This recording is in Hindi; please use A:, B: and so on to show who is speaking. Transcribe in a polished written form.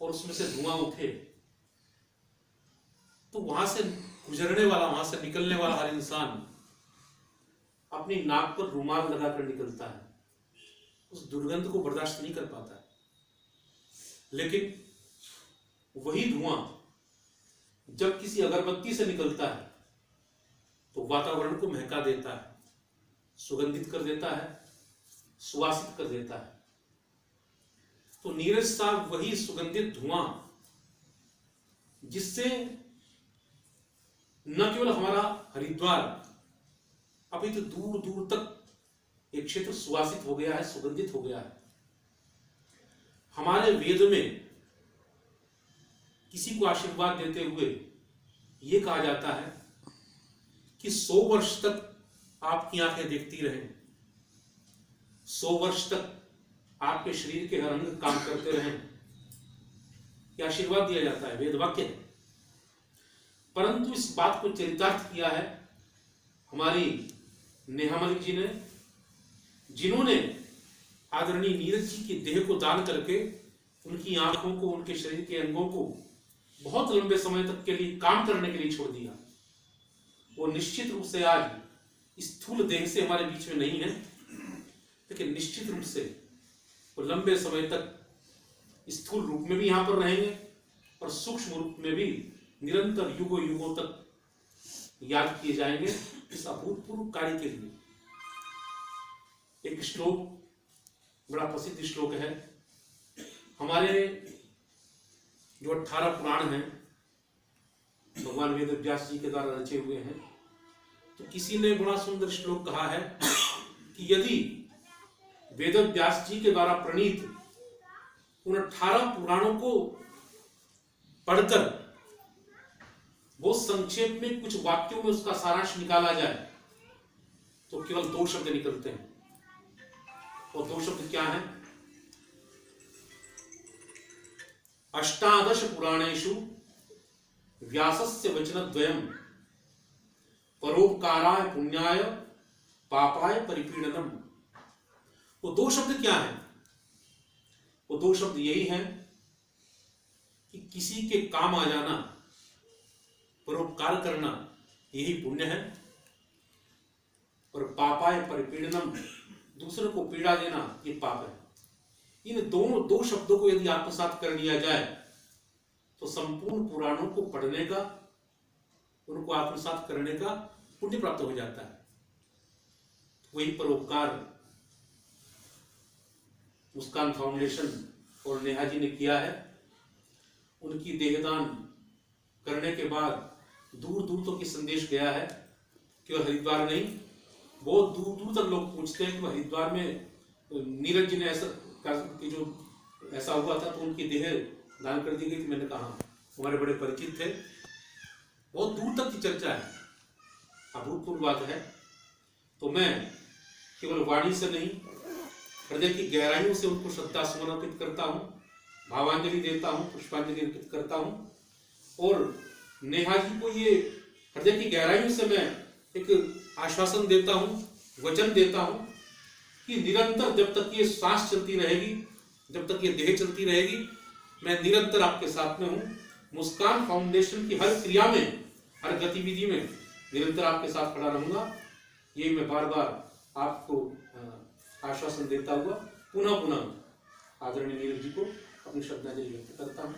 A: और उसमें से धुआं उठे तो वहां से गुजरने वाला, वहां से निकलने वाला हर इंसान अपनी नाक पर रुमाल लगाकर निकलता है, उस दुर्गंध को बर्दाश्त नहीं कर पाता है। लेकिन वही धुआं जब किसी अगरबत्ती से निकलता है तो वातावरण को महका देता है, सुगंधित कर देता है, सुवासित कर देता है। तो नीरज साहब वही सुगंधित धुआं जिससे न केवल हमारा हरिद्वार, अभी तो दूर दूर तक एक क्षेत्र सुवासित हो गया है, सुगंधित हो गया है। हमारे वेद में किसी को आशीर्वाद देते हुए यह कहा जाता है कि 100 वर्ष तक आपकी आंखें देखती रहें, 100 वर्ष तक आपके शरीर के हर अंग काम करते रहें, यह आशीर्वाद दिया जाता है, वेद वाक्य है। परंतु इस बात को चरितार्थ किया है हमारी नेहा मलिक जी ने, जिन्होंने आदरणीय नीरज जी की देह को दान करके उनकी आंखों को, उनके शरीर के अंगों को बहुत लंबे समय तक के लिए काम करने के लिए छोड़ दिया। वो निश्चित रूप से आज स्थूल देह से हमारे बीच में नहीं है, लेकिन निश्चित रूप से वो लंबे समय तक स्थूल रूप में भी यहां पर रहेंगे और सूक्ष्म रूप में भी निरंतर युगों युगों तक याद किए जाएंगे इस अभूतपूर्व कार्य के लिए। एक श्लोक, बड़ा प्रसिद्ध श्लोक है, हमारे जो 18 पुराण हैं भगवान वेद व्यास जी के द्वारा रचे हुए हैं। तो किसी ने बड़ा सुंदर श्लोक कहा है कि यदि वेद व्यास जी के द्वारा प्रणीत उन 18 पुराणों को पढ़कर वो संक्षेप में कुछ वाक्यों में उसका सारांश निकाला जाए तो केवल 2 शब्द निकलते हैं। और 2 शब्द क्या हैं? अष्टादश पुराणेषु व्यासस्य वचनद्वयम् परोपकाराय पुण्याय पापाय परिपीडनम्। वो 2 शब्द क्या हैं? वो 2 शब्द यही हैं कि किसी के काम आ जाना, परोपकार करना, यही पुण्य है, और पापाय परिपीडनम्, दूसरे को पीड़ा देना, ये पाप है। इन दोनों 2 शब्दों को यदि आत्मसात कर लिया जाए तो संपूर्ण पुराणों को पढ़ने का, उनको आत्मसात करने का पुण्य प्राप्त हो जाता है। वही परोपकार मुस्कान फाउंडेशन और नेहा जी ने किया है। उनकी देहदान करने के बाद दूर दूर तक ये संदेश गया है, केवल हरिद्वार नहीं, बहुत दूर दूर तक लोग पूछते हैं कि हरिद्वार में नीरज जी ने ऐसा हुआ था तो उनकी देह दान कर दी गई थी। मैंने कहा हमारे बड़े परिचित थे, बहुत दूर तक की चर्चा है, अभूतपूर्व बात है। तो मैं केवल वाणी से नहीं, हृदय की गहराइयों से उनको श्रद्धा सुमन अर्पित करता हूँ, भावांजलि देता हूँ, पुष्पांजलि अर्पित करता हूँ। और नेहा जी को ये हृदय की गहराइयों से मैं एक आश्वासन देता हूँ, वचन देता हूँ कि निरंतर जब तक ये सांस चलती रहेगी, जब तक ये देह चलती रहेगी, मैं निरंतर आपके साथ में हूँ। मुस्कान फाउंडेशन की हर क्रिया में, हर गतिविधि में निरंतर आपके साथ खड़ा रहूंगा। ये मैं बार बार आपको आश्वासन देता हुआ पुनः पुनः आदरणीय नीरज जी को अपनी श्रद्धांजलि व्यक्त करता हूँ।